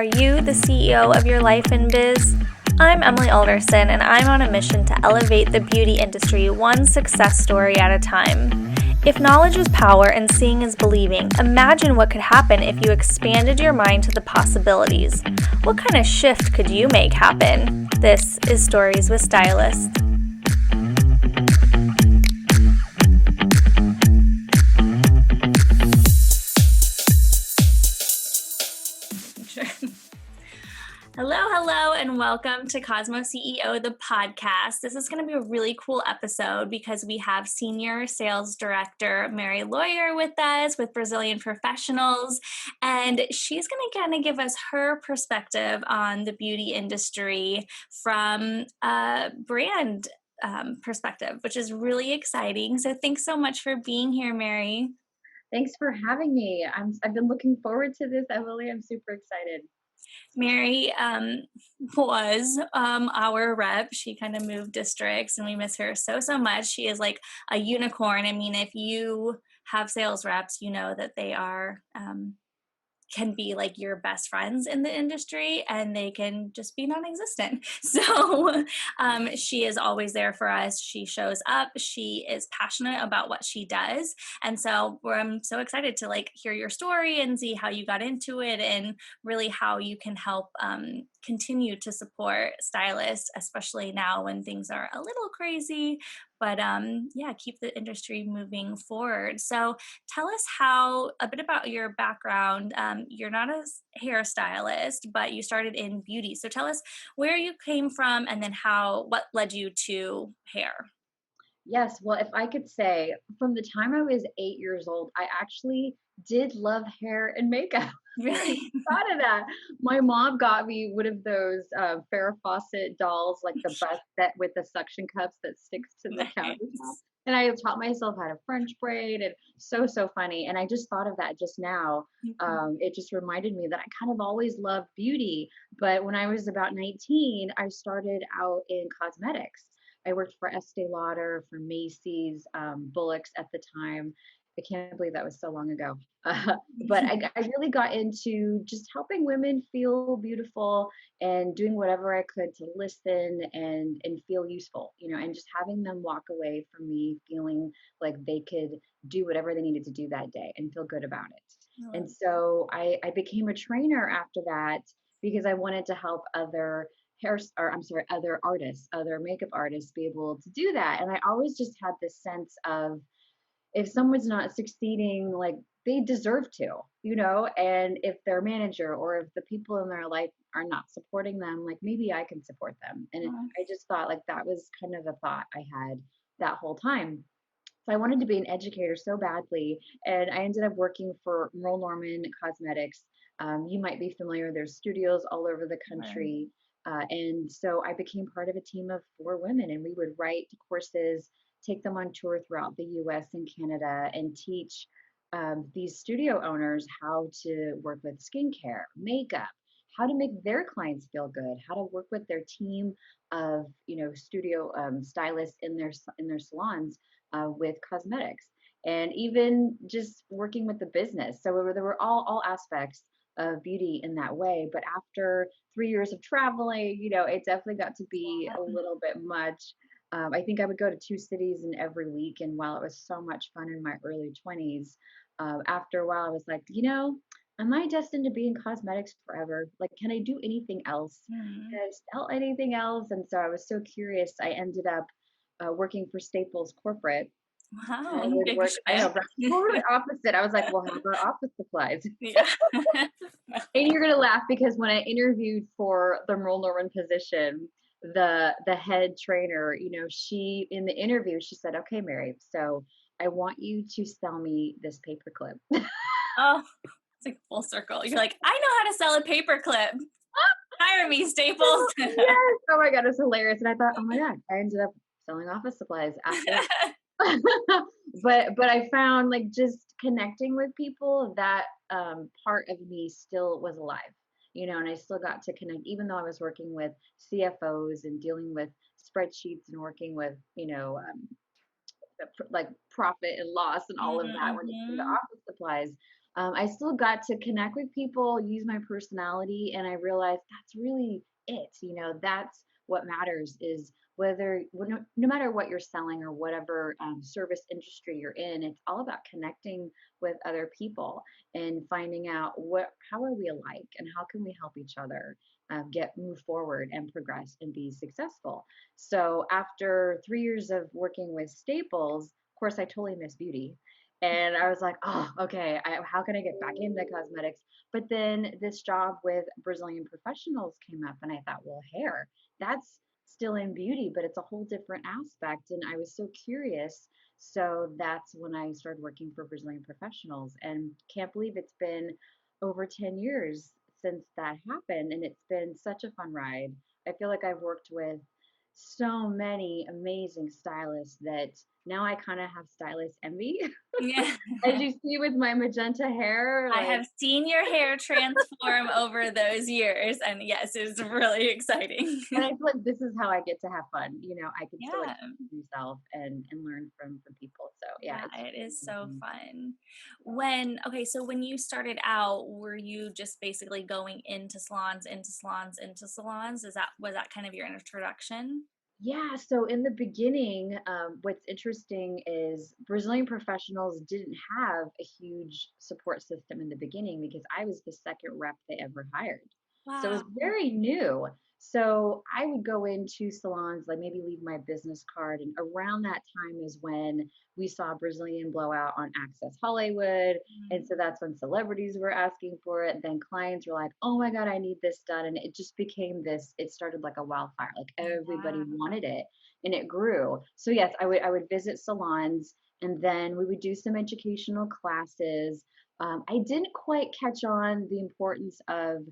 Are you the CEO of your life and biz? I'm Emily Alderson, and I'm on a mission to elevate the beauty industry one success story at a time. If knowledge is power and seeing is believing, imagine what could happen if you expanded your mind to the possibilities. What kind of shift could you make happen? This is Stories with Stylists. Hello, and welcome to Cosmo CEO, the podcast. This is going to be a really cool episode because we have Senior Sales Director Mary Loyer with us with Brazilian Professionals, and she's going to kind of give us her perspective on the beauty industry from a brand perspective, which is really exciting. So thanks so much for being here, Mary. Thanks for having me. I've been looking forward to this, Emily. I'm super excited. Mary was our rep. She kind of moved districts and we miss her so much. She is like a unicorn. I mean, if you have sales reps, you know that they are can be like your best friends in the industry and they can just be non-existent. So she is always there for us. She shows up. She is passionate about what she does. And so I'm so excited to like hear your story and see how you got into it and really how you can help continue to support stylists, especially now when things are a little crazy. But keep the industry moving forward. So tell us a bit about your background. You're not a hairstylist, but you started in beauty. So tell us where you came from and then what led you to hair. Yes, well, if I could say, from the time I was 8 years old, I actually did love hair and makeup. Really? Thought of that. My mom got me one of those Farrah Fawcett dolls, like the bust set with the suction cups that sticks to the countertop. And I taught myself how to French braid, and so funny. And I just thought of that just now. It just reminded me that I kind of always loved beauty. But when I was about 19, I started out in cosmetics. I worked for Estee Lauder, for Macy's, Bullock's at the time. I can't believe that was so long ago. But I really got into just helping women feel beautiful and doing whatever I could to listen and feel useful, and just having them walk away from me feeling like they could do whatever they needed to do that day and feel good about it. And so I became a trainer after that because I wanted to help other artists, other makeup artists be able to do that. And I always just had this sense of if someone's not succeeding, like they deserve to, and if their manager or if the people in their life are not supporting them, like maybe I can support them. And I just thought like that was kind of a thought I had that whole time. So I wanted to be an educator so badly, and I ended up working for Merle Norman Cosmetics. You might be familiar, there's studios all over the country. And so I became part of a team of 4 women, and we would write courses, take them on tour throughout the US and Canada, and teach these studio owners how to work with skincare, makeup, how to make their clients feel good, how to work with their team of studio stylists in their salons with cosmetics, and even just working with the business. So there were all aspects of beauty in that way. But after 3 years of traveling, it definitely got to be a little bit much. I think I would go to 2 cities in every week. And while it was so much fun in my early 20s, after a while I was like, am I destined to be in cosmetics forever? Like, can I do anything else? Can I sell anything else? And so I was so curious. I ended up working for Staples Corporate. Wow. I would work, I know, but totally opposite. I was like, well, how about office supplies? Yeah. And you're gonna laugh because when I interviewed for the Merle Norman position, the head trainer, she in the interview she said, "Okay, Mary, so I want you to sell me this paperclip." Oh, it's like full circle. You're like, I know how to sell a paperclip. Hire me, Staples. Yes. Oh my God, it's hilarious. And I thought, oh my God, I ended up selling office supplies after that. But I found like just connecting with people, that part of me still was alive, and I still got to connect, even though I was working with CFOs and dealing with spreadsheets and working with, like profit and loss and all of that when it came to office supplies. I still got to connect with people, use my personality, and I realized that's really it. That's what matters is no matter what you're selling or whatever service industry you're in, it's all about connecting with other people and finding out how are we alike and how can we help each other move forward and progress and be successful. So after 3 years of working with Staples, of course, I totally miss beauty. And I was like, oh, okay, how can I get back into cosmetics? But then this job with Brazilian professionals came up, and I thought, well, hair, that's still in beauty, but it's a whole different aspect. And I was so curious. So that's when I started working for Brazilian professionals, and can't believe it's been over 10 years since that happened. And it's been such a fun ride. I feel like I've worked with so many amazing stylists that now I kind of have stylist envy. Yeah. As you see with my magenta hair, I like, have seen your hair transform over those years, and yes, it's really exciting. and I feel like this is how I get to have fun. I can still Yeah. express myself and learn from people. So yeah, Yeah, it's it is so amazing. fun. So when you started out, were you just basically going into salons, into salons, into salons? Was that kind of your introduction? Yeah, so in the beginning, what's interesting is Brazilian professionals didn't have a huge support system in the beginning because I was the second rep they ever hired. So it Wow. was very new. So I would go into salons, like maybe leave my business card. And around that time is when we saw Brazilian blowout on Access Hollywood. And Mhm. so that's when celebrities were asking for it. Then clients were like, oh my God, I need this done. And it just became it started like a wildfire. Like everybody Yeah. wanted it and it grew. So yes, I would visit salons and then we would do some educational classes. I didn't quite catch on the importance of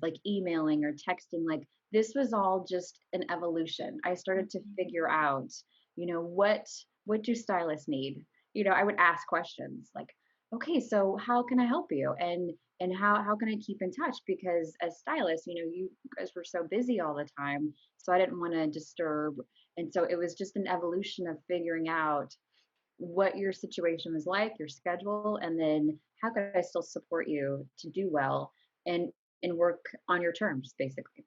like emailing or texting. Like this was all just an evolution. I started to Mhm. figure out, what do stylists need? I would ask questions like, okay, so how can I help you? And how can I keep in touch? Because as stylists, you guys were so busy all the time. So I didn't want to disturb. And so it was just an evolution of figuring out what your situation was like, your schedule, and then how could I still support you to do well and work on your terms, basically.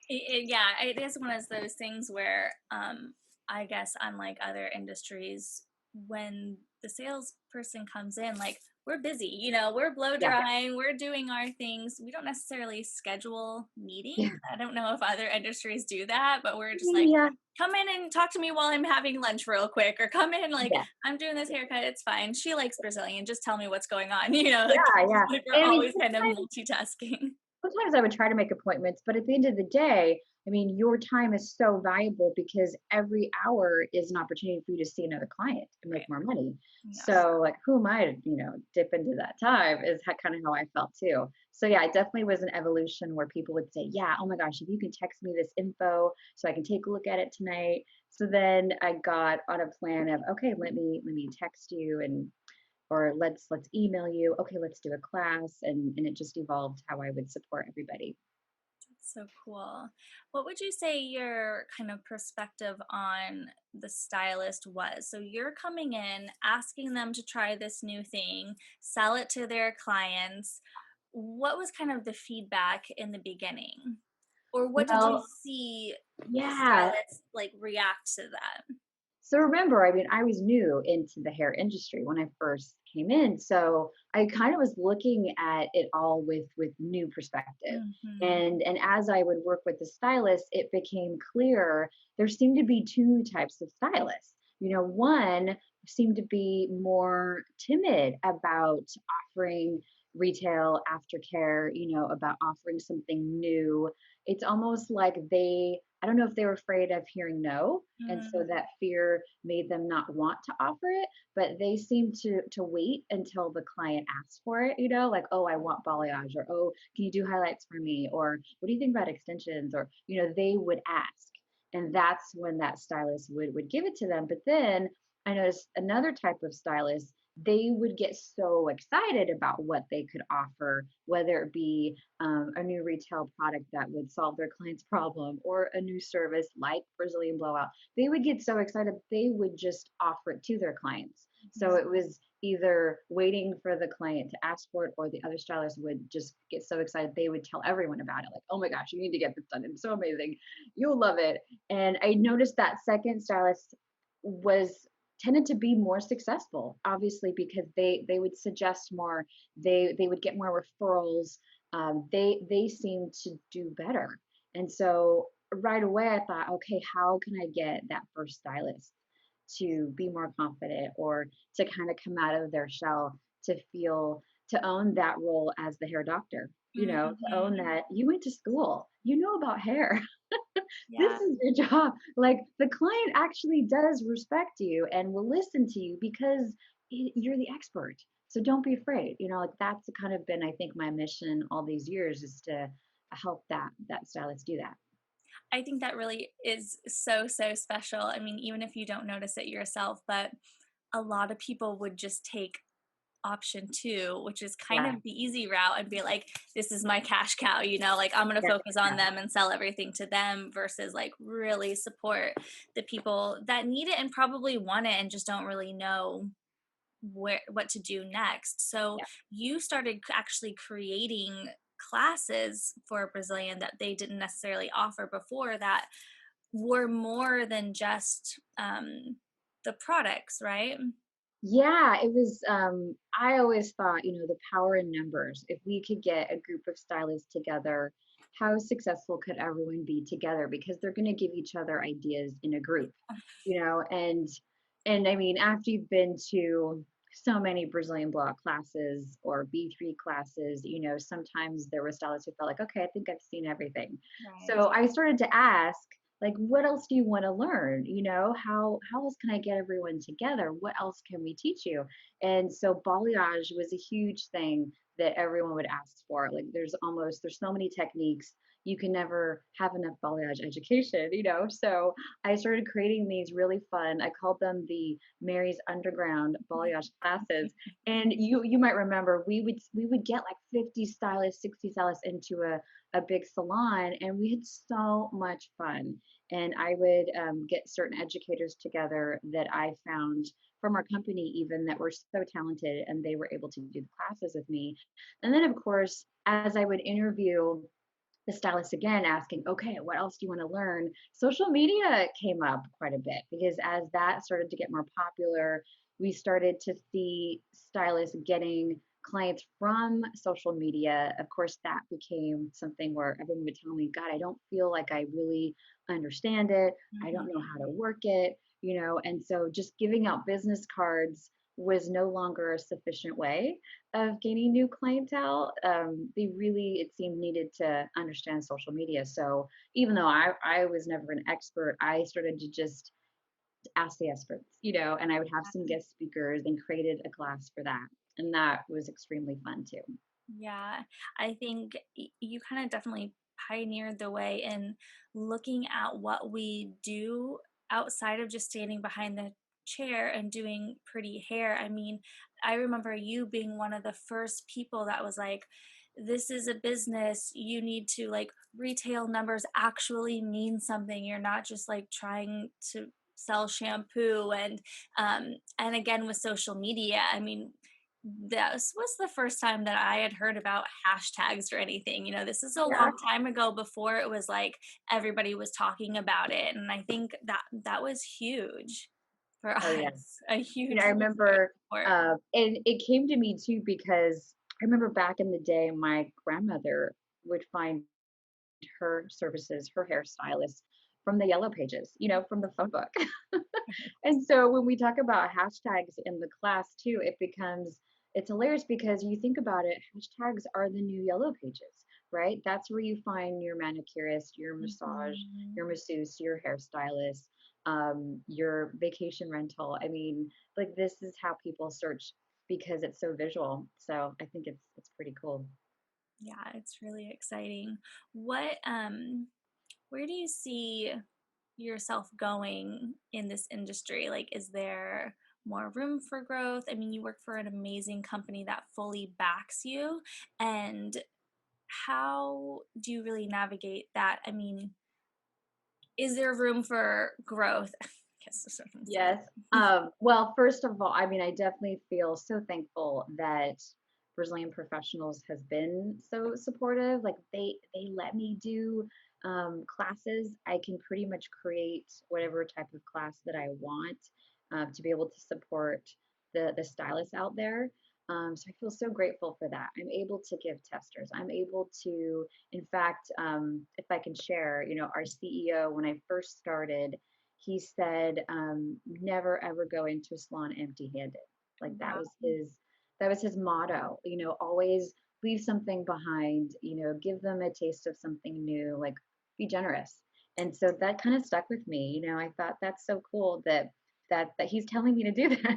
Yeah, it is one of those things where, I guess, unlike other industries, when the salesperson comes in, like, we're busy, we're blow Yeah. drying, we're doing our things. We don't necessarily schedule Yeah. meetings. I don't know if other industries do that, but we're just like, Yeah. come in and talk to me while I'm having lunch real quick, or come in, like, Yeah. I'm doing this haircut, it's fine. She likes Brazilian, just tell me what's going on, Yeah. Yeah. like we're And I mean, always kind of multitasking. sometimes I would try to make appointments, but at the end of the day, I mean, your time is so valuable because every hour is an opportunity for you to see another client and make Right. more money. Yeah. So, like, who am I to, dip into that time is kind of how I felt too. So, yeah, it definitely was an evolution where people would say, yeah, oh my gosh, if you can text me this info so I can take a look at it tonight. So then I got on a plan of, okay, let me text you and or let's email you, okay, let's do a class, and it just evolved how I would support everybody. So cool. What would you say your kind of perspective on the stylist was? So you're coming in, asking them to try this new thing, sell it to their clients. What was kind of the feedback in the beginning? Or what did you Well, see yeah. stylists like react to that? So remember, I mean, I was new into the hair industry when I first came in, so I kind of was looking at it all with new perspective. Hmm. And as I would work with the stylist, it became clear there seemed to be two types of stylists. One seemed to be more timid about offering retail aftercare, about offering something new. It's almost like I don't know if they were afraid of hearing no, and so Mm, that fear made them not want to offer it, but they seemed to wait until the client asked for it, like, oh, I want balayage, or oh, can you do highlights for me, or what do you think about extensions, or they would ask, and that's when that stylist would give it to them. But then I noticed another type of stylist, they would get so excited about what they could offer, whether it be a new retail product that would solve their client's problem or a new service like Brazilian Blowout. They would get so excited they would just offer it to their clients. So it was either waiting for the client to ask for it, or the other stylist would just get so excited they would tell everyone about it, like, oh my gosh, you need to get this done, it's so amazing, you'll love it. And I noticed that second stylist was tended to be more successful, obviously, because they would suggest more, they would get more referrals, they seemed to do better. And so right away I thought, okay, how can I get that first stylist to be more confident, or to kind of come out of their shell, to feel, to own that role as the hair doctor, to own Mhm. that you went to school, you know about hair. This Yeah. is your job. Like, the client actually does respect you and will listen to you because you're the expert. So don't be afraid. Like, that's kind of been, I think, my mission all these years, is to help that stylist do that. I think that really is so, so special. I mean, even if you don't notice it yourself, but a lot of people would just take option 2, which is kind Yeah. of the easy route and be like, this is my cash cow, like I'm going to Yeah. focus on Yeah. them and sell everything to them versus like really support the people that need it and probably want it and just don't really know what to do next. So Yeah. you started actually creating classes for Brazilian that they didn't necessarily offer before that were more than just the products, right? Yeah, it was, I always thought, the power in numbers. If we could get a group of stylists together, how successful could everyone be together? Because they're going to give each other ideas in a group, and I mean, after you've been to so many Brazilian block classes or B3 classes, sometimes there were stylists who felt like, okay, I think I've seen everything. Right. So I started to ask, like, what else do you want to learn? How else can I get everyone together? What else can we teach you? And so balayage was a huge thing that everyone would ask for. Like, there's so many techniques, you can never have enough balayage education. So I started creating these really fun, I called them the Mary's Underground balayage classes. And you might remember, we would get like 50 stylists, 60 stylists into a big salon, and we had so much fun. And I would get certain educators together that I found from our company, even, that were so talented, and they were able to do the classes with me. And then, of course, as I would interview the stylist again, asking, okay, what else do you want to learn? Social media came up quite a bit, because as that started to get more popular, we started to see stylists getting clients from social media. Of course, that became something where everyone would tell me, God, I don't feel like I really understand it. I don't know how to work it. And so just giving out business cards was no longer a sufficient way of gaining new clientele. They really, it seemed, needed to understand social media. So even though I was never an expert, I started to just ask the experts, and I would have some guest speakers and created a class for that. And that was extremely fun too. Yeah, I think you kind of definitely pioneered the way in looking at what we do outside of just standing behind the chair and doing pretty hair. I mean, I remember you being one of the first people that was like, this is a business. You need to like retail numbers actually mean something. You're not just like trying to sell shampoo and again with social media. I mean, this was the first time that I had heard about hashtags or anything. This is a Yeah. long time ago before it was like everybody was talking about it. And I think that was huge for Oh yeah. us, a I huge remember, support. and it came to me too, because I remember back in the day, my grandmother would find her services, her hairstylist, from the yellow pages, from the phone book. And so when we talk about hashtags in the class too, it's hilarious, because you think about it, hashtags are the new yellow pages, right? That's where you find your manicurist, your massage, Mhm. your masseuse, your hairstylist, your vacation rental. I mean, like, this is how people search, because it's so visual. So I think it's pretty cool. Yeah, it's really exciting. Where do you see yourself going in this industry? Like, is there more room for growth? I mean, you work for an amazing company that fully backs you. And how do you really navigate that? I mean, is there room for growth? Kiss or something. Yes. Well, first of all, I mean, I definitely feel so thankful that Brazilian Professionals has been so supportive. Like they let me do classes. I can pretty much create whatever type of class that I want to be able to support the stylists out there. So I feel so grateful for that. I'm able to give testers. I'm able to, in fact, if I can share, our CEO, when I first started, he said, never ever go into a salon empty-handed. Like Wow. that was his motto, always leave something behind, give them a taste of something new, like be generous. And so that kind of stuck with me. I thought that's so cool that he's telling me to do that.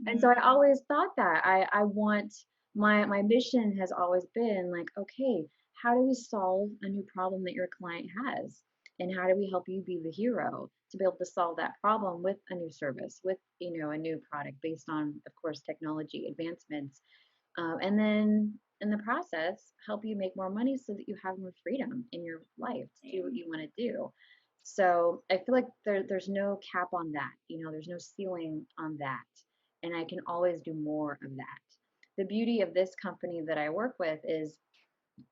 And so I Mhm. always thought that I want my mission has always been like, okay, how do we solve a new problem that your client has? And how do we help you be the hero to be able to solve that problem with a new service, with a new product based on, of course, technology advancements, and then in the process help you make more money so that you have more freedom in your life to do what Same. you want to do. So I feel like there's no cap on that. There's no ceiling on that, and I can always do more of that. The beauty of this company that I work with is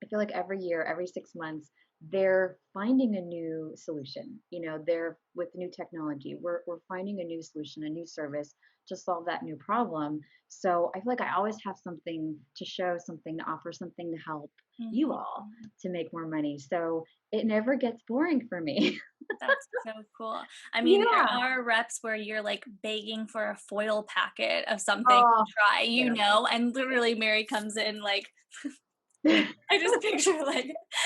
I feel like every year, every 6 months, they're finding a new solution. They're with new technology. We're finding a new solution, a new service to solve that new problem. So I feel like I always have something to show, something to offer, something to help you all Mhm. to make more money. So it never gets boring for me. That's so cool. I mean, there Yeah. are reps where you're, like, begging for a foil packet of something to Oh, try, yeah. and literally Mary comes in, like, I just picture,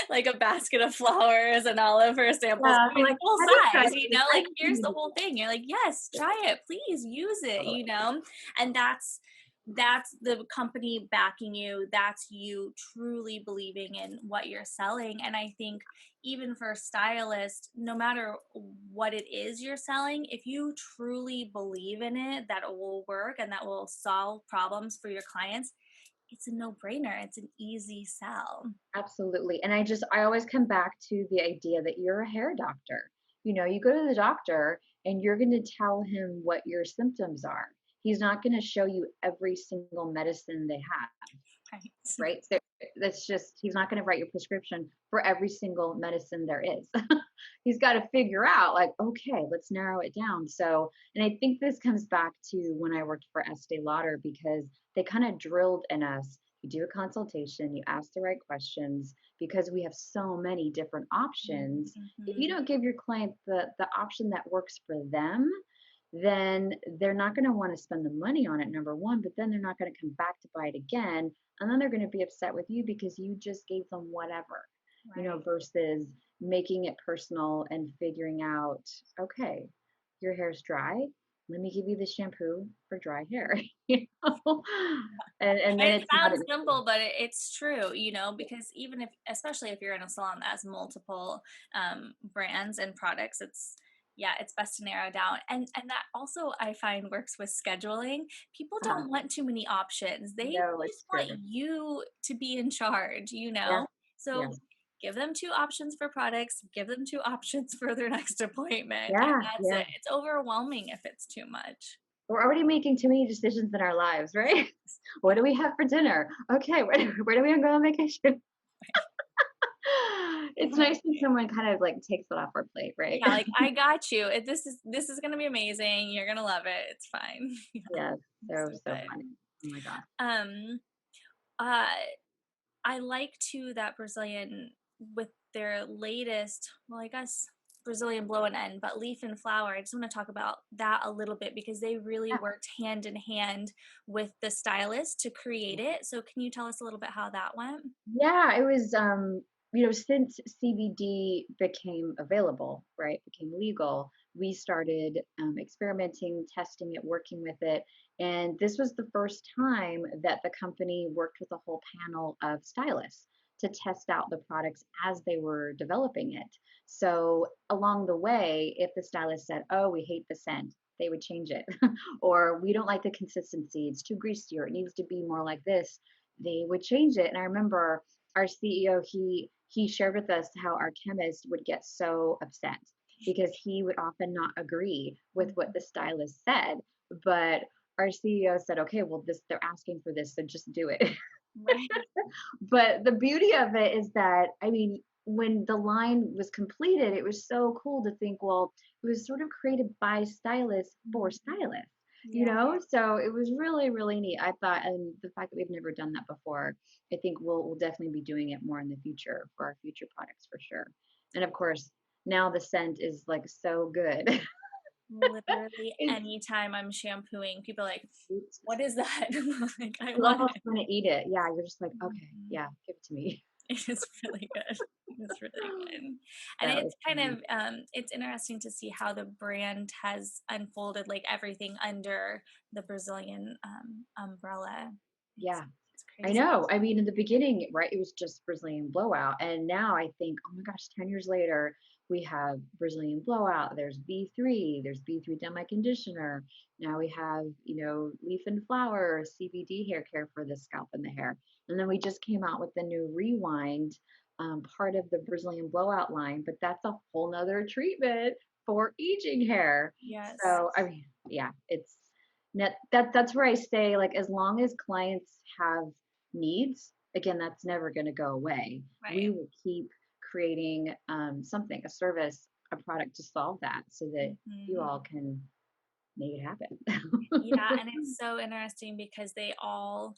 like a basket of flowers and all of her samples, Yeah. I I'm mean, like, full how do you try size, this? I like, can here's do the whole thing. You're like, "Yes, try it, please use it," this. And that's the company backing you, that's you truly believing in what you're selling, and I think even for stylists, no matter what it is you're selling, if you truly believe in it, that it will work and that will solve problems for your clients, it's a no-brainer, it's an easy sell. Absolutely. And I always come back to the idea that you're a hair doctor. You go to the doctor and you're going to tell him what your symptoms are. He's not going to show you every single medicine they have, Right. right? So that's just, he's not going to write your prescription for every single medicine there is. He's got to figure out, like, okay, let's narrow it down. So, and I think this comes back to when I worked for Estee Lauder because they kind of drilled in us. You do a consultation, you ask the right questions because we have so many different options. If you Mhm. don't give your client the option that works for them, then they're not going to want to spend the money on it, number one, but then they're not going to come back to buy it again. And then they're going to be upset with you because you just gave them whatever, Right. versus making it personal and figuring out, okay, your hair's dry. Let me give you the shampoo for dry hair. you know? And then And it it's not sounds an issue. simple, but it's true, because even if especially if you're in a salon that has multiple, brands and products, it's best to narrow down, and that also I find works with scheduling. People Uh-huh. don't want too many options. They No, just it's want true. you to be in charge, you Yes, know? So, yes. give them 2 options for products, give them 2 options for their next appointment, and Yeah, that's yeah. it. It's overwhelming if it's too much. We're already making too many decisions in our lives, right? What do we have for dinner? Okay, where do we go on vacation? It's nice when Right. someone kind of like takes it off our plate, right? Yeah, like, "I got you. This is gonna be amazing. You're gonna love it. It's fine." Yes, so, So so good. funny. Oh my gosh. Um, uh, I like too that Brazilian with their latest, well, I guess Brazilian blow and end, but leaf and flower. I just want to talk about that a little bit because they really Yeah. worked hand in hand with the stylist to create it. So can you tell us a little bit how that went? Yeah, it was, since CBD became available, right, became legal, we started experimenting, testing it, working with it. And this was the first time that the company worked with a whole panel of stylists to test out the products as they were developing it. So along the way, if the stylist said, oh, we hate the scent, they would change it. Or we don't like the consistency, it's too greasy, or it needs to be more like this, they would change it. And I remember our CEO, he shared with us how our chemist would get so upset because he would often not agree with what the stylist said. But our CEO said, okay, well, this, they're asking for this, so just do it. Right. But the beauty of it is that, I mean, when the line was completed, it was so cool to think, well, it was sort of created by stylists for Mhm. stylists, you Yeah. know? So it was really, really neat. I thought, and the fact that we've never done that before, I think we'll definitely be doing it more in the future for our future products for sure. And of course, now the scent is like so good. Literally It's, anytime I'm shampooing, people are like, it's "What is that?" Like, "I you want almost it." want to eat it. Yeah, you're just like, okay, Mhm. yeah, give it to me. It is really good. It's really good. And That it's was kind funny. of, it's interesting to see how the brand has unfolded, like, everything under the Brazilian, umbrella. It's Yeah. it's I crazy. know. I mean, in the beginning, right, it was just Brazilian blowout. And now I think, oh my gosh, 10 years later, we have Brazilian blowout. There's B3, there's B3 demi conditioner. Now we have, leaf and flower, CBD hair care for the scalp and the hair. And then we just came out with the new rewind, part of the Brazilian blowout line, but that's a whole nother treatment for aging hair. Yes. So, I mean, yeah, it's that's where I say, like, as long as clients have needs, again, that's never going to go away. We Right. will keep creating something, a service, a product to solve that so that you Mhm. all can make it happen. Yeah, and it's so interesting because they all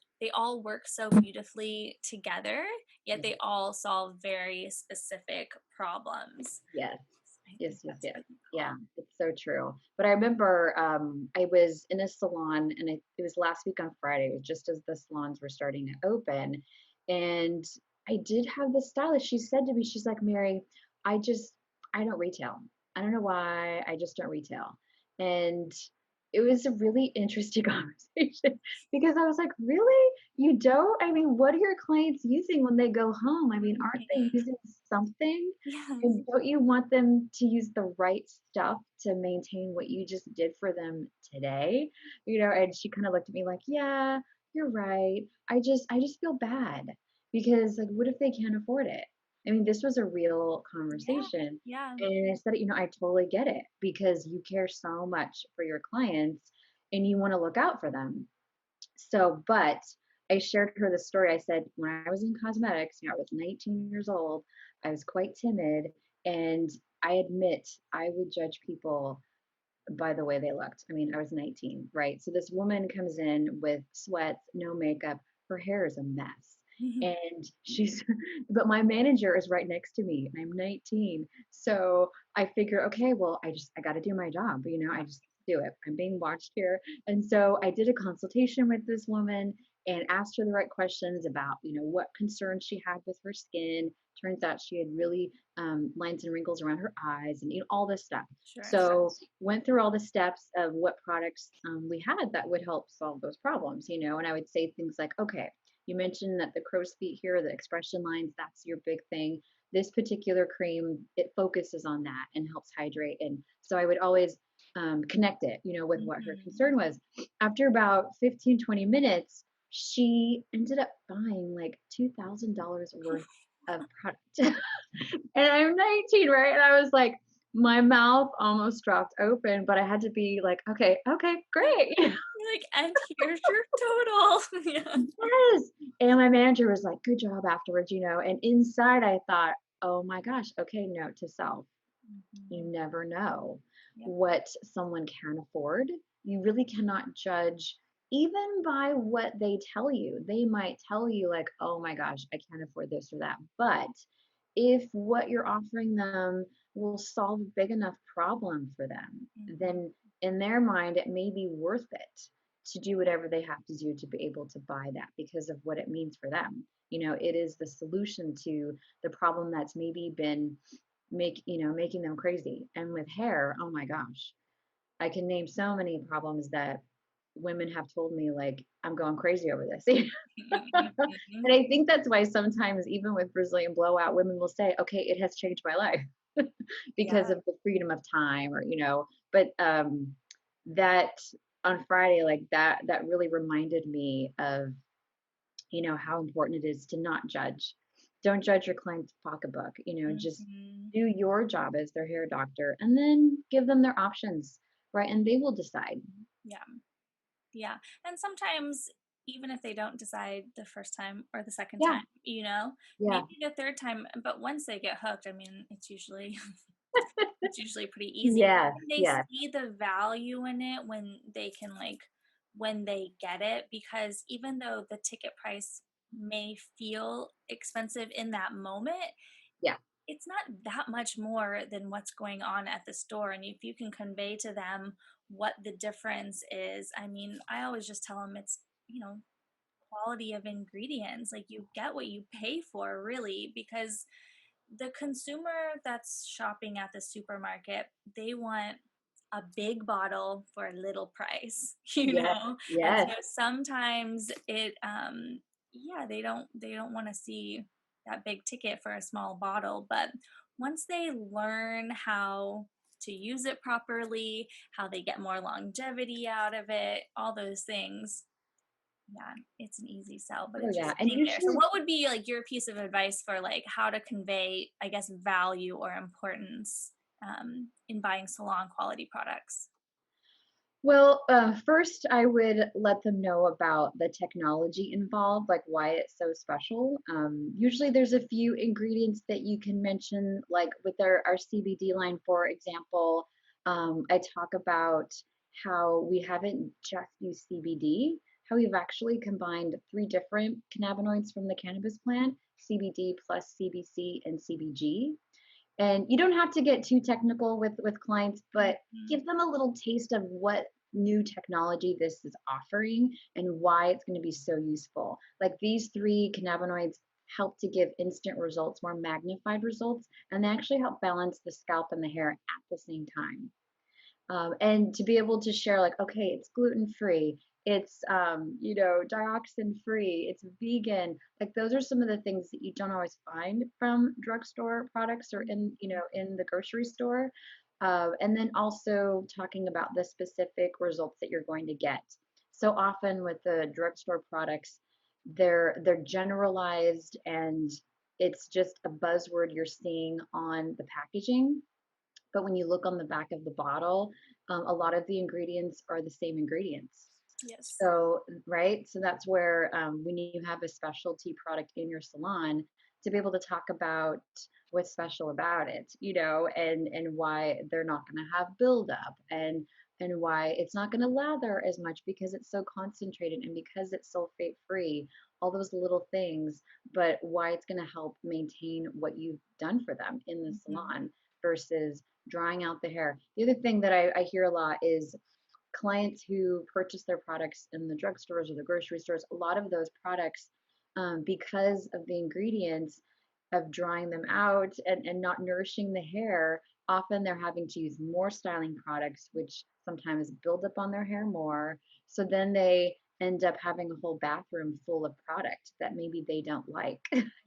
work so beautifully together, yet Yeah. they all solve very specific problems. Yes. I think Yes, yes, that's yes. really Yeah, cool. it's so true. But I remember I was in a salon and it was last week on Friday, it was just as the salons were starting to open. And I did have this stylist. She said to me, she's like, Mary, I just, I don't retail. I don't know why. I just don't retail. And it was a really interesting conversation because I was like, really? You don't? I mean, what are your clients using when they go home? I mean, aren't they Right. using something? Yes. And don't you want them to use the right stuff to maintain what you just did for them today? And she kind of looked at me like, "Yeah, you're right. I just feel bad because like what if they can't afford it?" I mean, this was a real Yeah. conversation. Yeah. And I said, I totally get it because you care so much for your clients and you want to look out for them. So, but I shared her the story. I said, when I was in cosmetics, I was 19 years old, I was quite timid, and I admit I would judge people by the way they looked. I mean, I was 19, right? So this woman comes in with sweats, no makeup, her hair is a mess. And she's, but my manager is right next to me, and I'm 19. So I figure, okay, well, I got to do my job. I just do it. I'm being watched here. And so I did a consultation with this woman and asked her the right questions about, what concerns she had with her skin. Turns out she had really lines and wrinkles around her eyes and all this stuff. Sure. So went through all the steps of what products we had that would help solve those problems, and I would say things like, okay, you mentioned that the crow's feet here, the expression lines, that's your big thing. This particular cream, it focuses on that and helps hydrate. And so I would always connect it, with what her Mhm. concern was. After about 15, 20 minutes, she ended up buying like $2,000 worth of product. And I'm 19, right? And I was like, my mouth almost dropped open, but I had to be like, okay, okay, great. You're like, "And here's your total." Yeah. Yes. And my manager was like, good job afterwards. And inside I thought, oh my gosh, okay, note to self. You Mhm. never know Yep. what someone can afford. You really cannot judge even by what they tell you. They might tell you, like, oh my gosh, I can't afford this or that. But if what you're offering them will solve a big enough problem for them, Mhm. then in their mind, it may be worth it to do whatever they have to do to be able to buy that because of what it means for them. It is the solution to the problem that's maybe been making them crazy. And with hair, oh my gosh, I can name so many problems that women have told me, like, I'm going crazy over this. And I think that's why sometimes, even with Brazilian blowout, women will say, okay, it has changed my life because Yeah. of the freedom of time, but that on Friday, like that really reminded me of how important it is to not judge Don't judge your client's pocketbook, just Mhm. do your job as their hair doctor and then give them their options, right? And they will decide. Yeah. Yeah. And sometimes, even if they don't decide the first time or the second Yeah, time, yeah. maybe the third time, but once they get hooked, I mean, it's usually it's usually pretty easy. But Yes, when they yes, see the value in it, when they can when they get it, because even though the ticket price may feel expensive in that moment, yeah, it's not that much more than what's going on at the store. And if you can convey to them what the difference is, I mean, I always just tell them it's, quality of ingredients. Like, you get what you pay for, really, because the consumer that's shopping at the supermarket, they want a big bottle for a little price, yes, And yes. so sometimes yeah, they don't want to see that big ticket for a small bottle, but once they learn how to use it properly, how they get more longevity out of it, all those things, yeah, it's an easy sell, but Oh, it's yeah. just And getting there. So usually, what would be like your piece of advice for like how to convey, I guess, value or importance in buying salon quality products? well, first, I would let them know about the technology involved, like why it's so special. Usually, there's a few ingredients that you can mention, like with our CBD line, for example. I talk about how we haven't just used CBD, how we've actually combined three different cannabinoids from the cannabis plant: CBD plus CBC and CBG. And you don't have to get too technical with clients, but Mhm. give them a little taste of what new technology this is offering and why it's going to be so useful. Like these three cannabinoids help to give instant results, more magnified results, and they actually help balance the scalp and the hair at the same time. And to be able to share, like, okay, it's gluten free, it's dioxin free, it's vegan. Like those are some of the things that you don't always find from drugstore products or in the grocery store. And then also talking about the specific results that you're going to get. So often with the drugstore products, they're generalized and it's just a buzzword you're seeing on the packaging, but when you look on the back of the bottle, a lot of the ingredients are the same ingredients. Yes. So, right? So that's where when you have a specialty product in your salon, to be able to talk about what's special about it, and why they're not going to have buildup and why it's not going to lather as much because it's so concentrated and because it's sulfate free, all those little things, but why it's going to help maintain what you've done for them in the Mhm. salon versus drying out the hair. The other thing that I hear a lot is clients who purchase their products in the drugstores or the grocery stores, a lot of those products, because of the ingredients of drying them out and not nourishing the hair, often they're having to use more styling products, which sometimes build up on their hair more. So then they end up having a whole bathroom full of product that maybe they don't like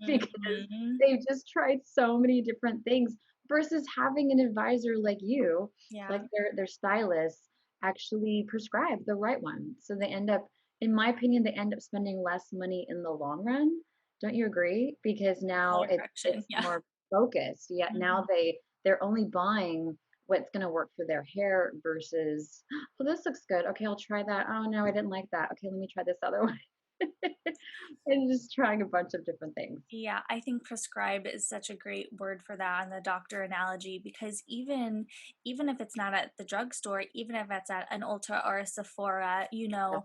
because Mhm. they've just tried so many different things versus having an advisor like you, like Yeah. their stylist, actually prescribe the right one. So they end up, in my opinion, they end up spending less money in the long run. Don't you agree? Because now Color correction. it's Yeah. more focused. Yet now Mhm. they're only buying what's going to work for their hair versus, oh, this looks good. Okay, I'll try that. Oh no, I didn't like that. Okay, let me try this other one. And just trying a bunch of different things. Yeah, I think prescribe is such a great word for that and the doctor analogy, because even if it's not at the drugstore, even if it's at an Ulta or a Sephora, Yeah.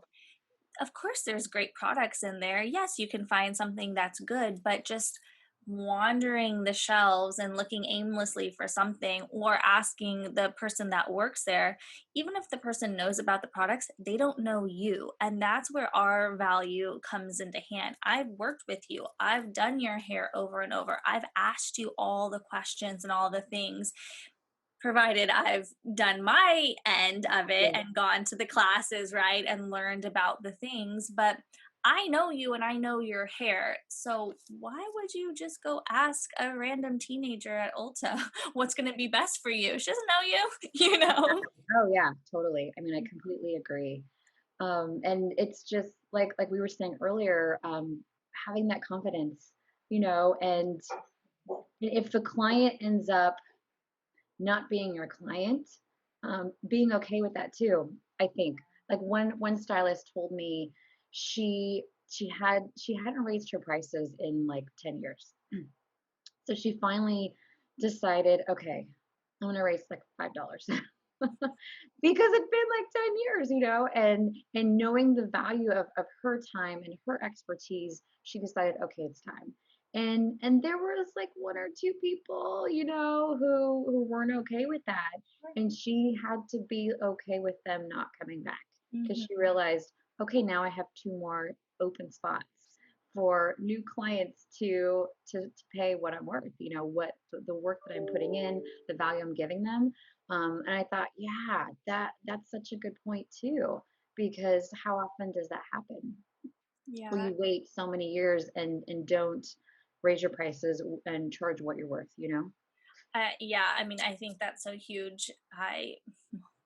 of course there's great products in there. Yes, you can find something that's good, but just wandering the shelves and looking aimlessly for something, or asking the person that works there, even if the person knows about the products, they don't know you. And that's where our value comes into hand. I've worked with you, I've done your hair over and over, I've asked you all the questions and all the things, provided I've done my end of it Yeah. and gone to the classes, right, and learned about the things. But I know you and I know your hair. So why would you just go ask a random teenager at Ulta what's going to be best for you? She doesn't know you, you know? Oh yeah, totally. I mean, I completely agree. And it's just like we were saying earlier, having that confidence. and if the client ends up not being your client, being okay with that too. I think like one stylist told me she hadn't raised her prices in like 10 years. So she finally decided, okay, I'm gonna raise like $5. Because it's been like 10 years, and knowing the value of her time and her expertise, she decided, okay, it's time. And there was like one or two people, who weren't okay with that. And she had to be okay with them not coming back because she Mhm. realized, okay, now I have two more open spots for new clients to pay what I'm worth, what the work that I'm putting in, the value I'm giving them. And I thought, yeah, that's such a good point too, because how often does that happen? Where Yeah. you wait so many years and don't raise your prices and charge what you're worth, Yeah, I mean, I think that's so huge. I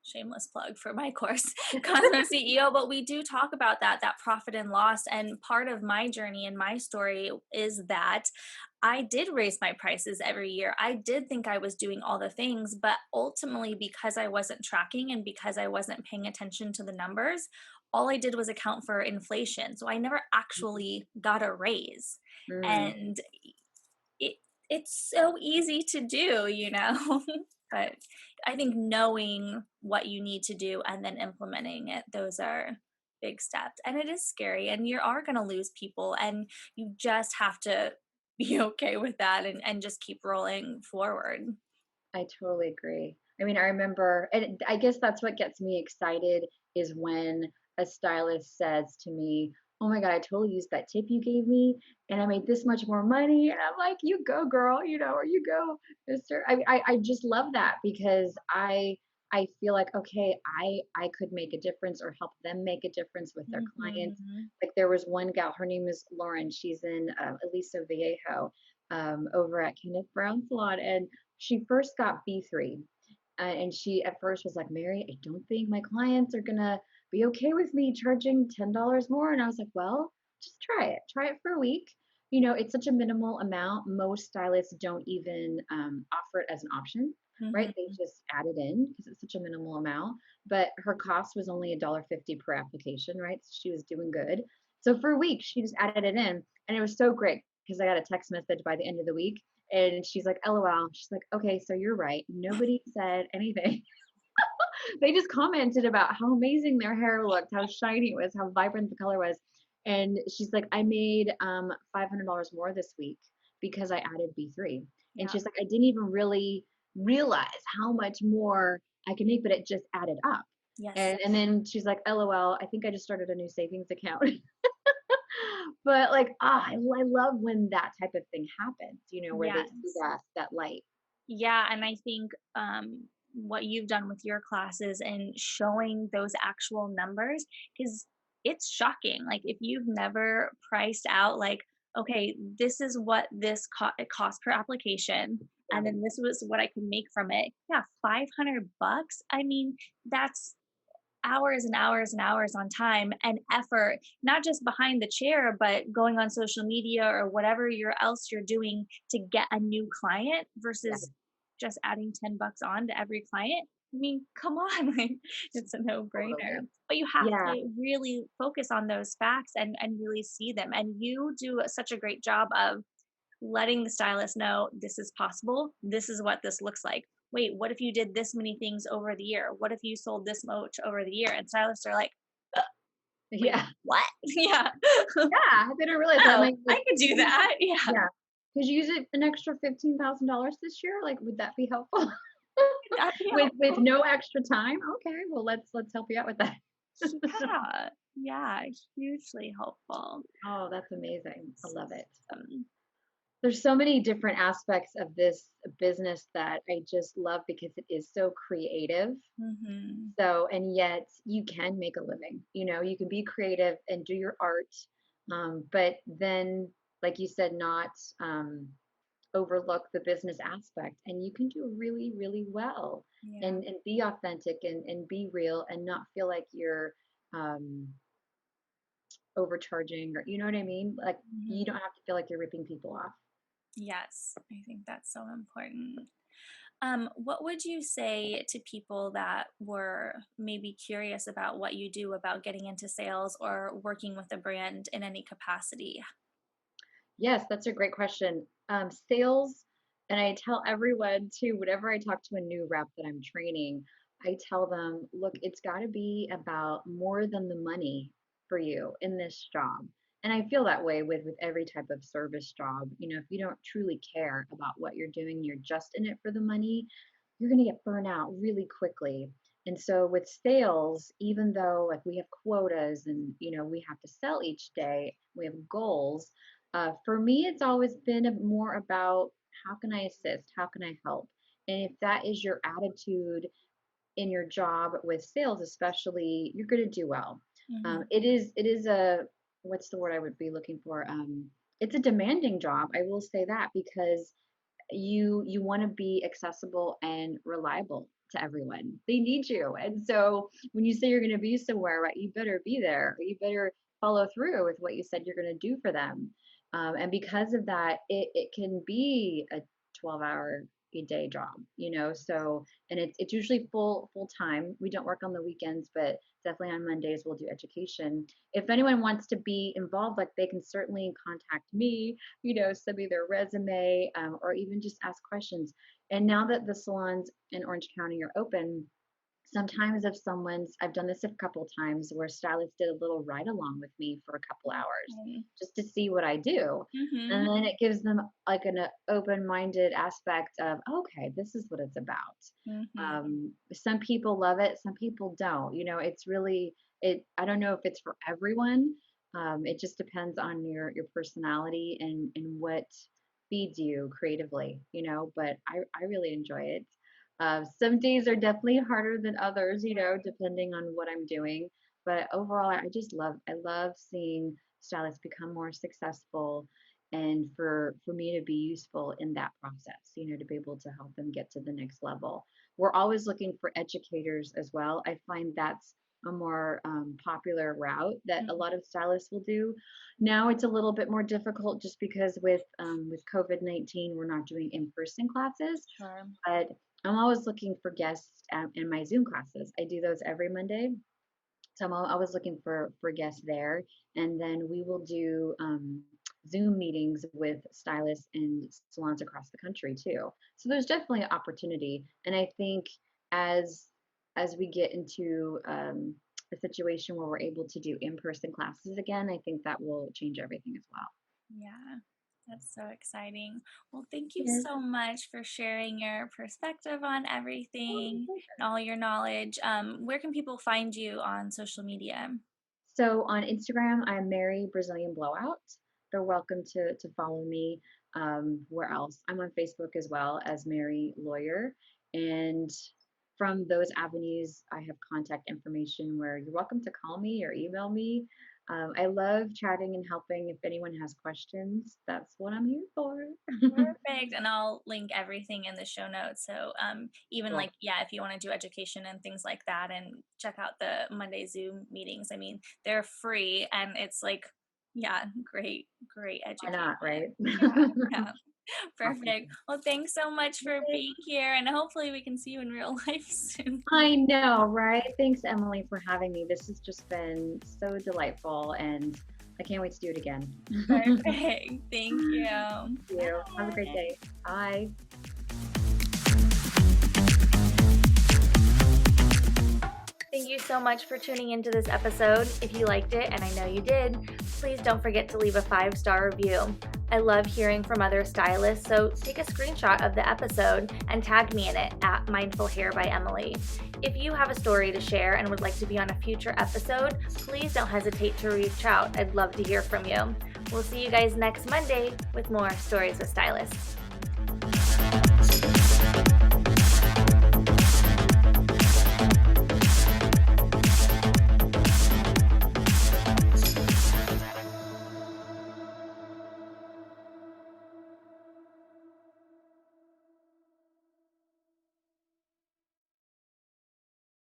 shameless plug for my course, Cosmo CEO, but we do talk about that profit and loss. And part of my journey and my story is that I did raise my prices every year. I did think I was doing all the things, but ultimately, because I wasn't tracking and because I wasn't paying attention to the numbers, all I did was account for inflation. So I never actually got a raise. Mm, And it it's so easy to do, but I think knowing what you need to do and then implementing it, those are big steps. And it is scary and you are going to lose people and you just have to be okay with that and just keep rolling forward. I totally agree. I mean, I remember, and I guess that's what gets me excited is when a stylist says to me, "Oh my God, I totally used that tip you gave me, and I made this much more money." And I'm like, "You go, girl," or "You go, Mister." I just love that because I feel like, okay, I could make a difference or help them make a difference with their clients. Mhm. Like there was one gal, her name is Lauren. She's in Aliso Viejo, over at Kenneth Brown Salon, and she first got B3. And she at first was like, Mary, I don't think my clients are going to be okay with me charging $10 more. And I was like, well, just try it. Try it for a week. It's such a minimal amount. Most stylists don't even offer it as an option, right? Mhm. They just add it in because it's such a minimal amount. But her cost was only $1.50 per application, right? So she was doing good. So for a week, she just added it in. And it was so great because I got a text message by the end of the week and she's like, LOL. She's like, okay, so you're right. Nobody said anything. They just commented about how amazing their hair looked, how shiny it was, how vibrant the color was. And she's like, I made $500 more this week because I added B3. And Yeah. she's like, I didn't even really realize how much more I can make, but it just added up. Yes. And then she's like, LOL, I think I just started a new savings account. But like, I love when that type of thing happens, where they see Yes. that light. Yeah, and I think what you've done with your classes and showing those actual numbers, because it's shocking. Like if you've never priced out, like, okay, this is what it costs per application, Yeah, and then this was what I could make from it. Yeah, $500. I mean, that's hours and hours and hours on time and effort, not just behind the chair, but going on social media or whatever you're doing to get a new client yeah, versus just adding $10 on to every client. I mean, come on, like it's a no-brainer. totally. But you have Yeah, to really focus on those facts and really see them. And you do such a great job of letting the stylist know this is possible. This is what this looks like. Wait, what if you did this many things over the year? What if you sold this much over the year? And stylists are like, wait, yeah, what? Yeah. yeah. I didn't realize that. I'm Oh, like, I could do that. Yeah. yeah. Could you use it an extra $15,000 this year? Like, would that be helpful? That'd be With helpful. no extra time? Okay, well let's help you out with that. Yeah. Yeah. Hugely helpful. Oh, that's amazing. I love it. Um, There's so many different aspects of this business that I just love because it is so creative. mhm. So, and yet you can make a living. You can be creative and do your art, but then, like you said, not overlook the business aspect, and you can do really, really well Yeah. and be authentic and be real and not feel like you're um, overcharging, or you know what I mean? Like, you Mhm. don't have to feel like you're ripping people off. Yes, I think that's so important. What would you say to people that were maybe curious about what you do about getting into sales or working with a brand in any capacity? Yes, that's a great question. Sales, and I tell everyone too, whenever I talk to a new rep that I'm training, I tell them, look, it's got to be about more than the money for you in this job. And I feel that way with every type of service job. You know, if you don't truly care about what you're doing, you're just in it for the money, you're going to get burned out really quickly. And so with sales, even though like we have quotas and we have to sell each day, we have goals. For me, it's always been more about how can I assist? How can I help? And if that is your attitude in your job with sales, especially, you're going to do well. Mhm. It is a, what's the word I would be looking for? It's a demanding job. I will say that because you want to be accessible and reliable to everyone. They need you. And so when you say you're going to be somewhere, right, you better be there, or you better follow through with what you said you're going to do for them. And because of that, it can be a 12-hour a day job, so, and it's usually full time. We don't work on the weekends, but definitely on Mondays we'll do education. If anyone wants to be involved, like, they can certainly contact me, send me their resume, or even just ask questions. And now that the salons in Orange County are open, sometimes if I've done this a couple times where stylists did a little ride along with me for a couple hours Mm. just to see what I do. And Mhm. then it gives them like an open-minded aspect of, okay, this is what it's about. Mhm. Some people love it, some people don't. It's really, I don't know if it's for everyone. It just depends on your personality and what feeds you creatively, but I really enjoy it. Some days are definitely harder than others, depending on what I'm doing. But overall, I love seeing stylists become more successful, and for me to be useful in that process, to be able to help them get to the next level. We're always looking for educators as well. I find that's a more popular route that a Mhm. lot of stylists will do. Now it's a little bit more difficult just because with COVID-19, we're not doing in-person classes, Sure. but I'm always looking for guests in my Zoom classes. I do those every Monday. So I'm always looking for guests there. And then we will do Zoom meetings with stylists and salons across the country too. So there's definitely an opportunity. And I think as as we get into a situation where we're able to do in-person classes again, I think that will change everything as well. Yeah, that's so exciting. Well, thank you Yes. so much for sharing your perspective on Oh, everything pleasure. and all your knowledge. Where can people find you on social media? So on Instagram, I'm Mary Brazilian Blowout. They're welcome to follow me. Where else? I'm on Facebook as well as Mary Loyer. And from those avenues, I have contact information where you're welcome to call me or email me. I love chatting and helping. If anyone has questions, that's what I'm here for. Perfect. And I'll link everything in the show notes. So, even Cool. like, yeah, if you want to do education and things like that and check out the Monday Zoom meetings, I mean, they're free and it's like, yeah, great Why not, education. right? Yeah, yeah. Awesome. Perfect. Well, thanks so much for being here and hopefully we can see you in real life soon. I know, right? Thanks, Emily, for having me. This has just been so delightful, and I can't wait to do it again. Perfect. Thank you. Thank you. Have a great Bye. day. Bye. Thank you so much for tuning into this episode. If you liked it, and I know you did, please don't forget to leave a 5-star review. I love hearing from other stylists, so take a screenshot of the episode and tag me in it at Mindful Hair by Emily. If you have a story to share and would like to be on a future episode, please don't hesitate to reach out. I'd love to hear from you. We'll see you guys next Monday with more Stories with Stylists.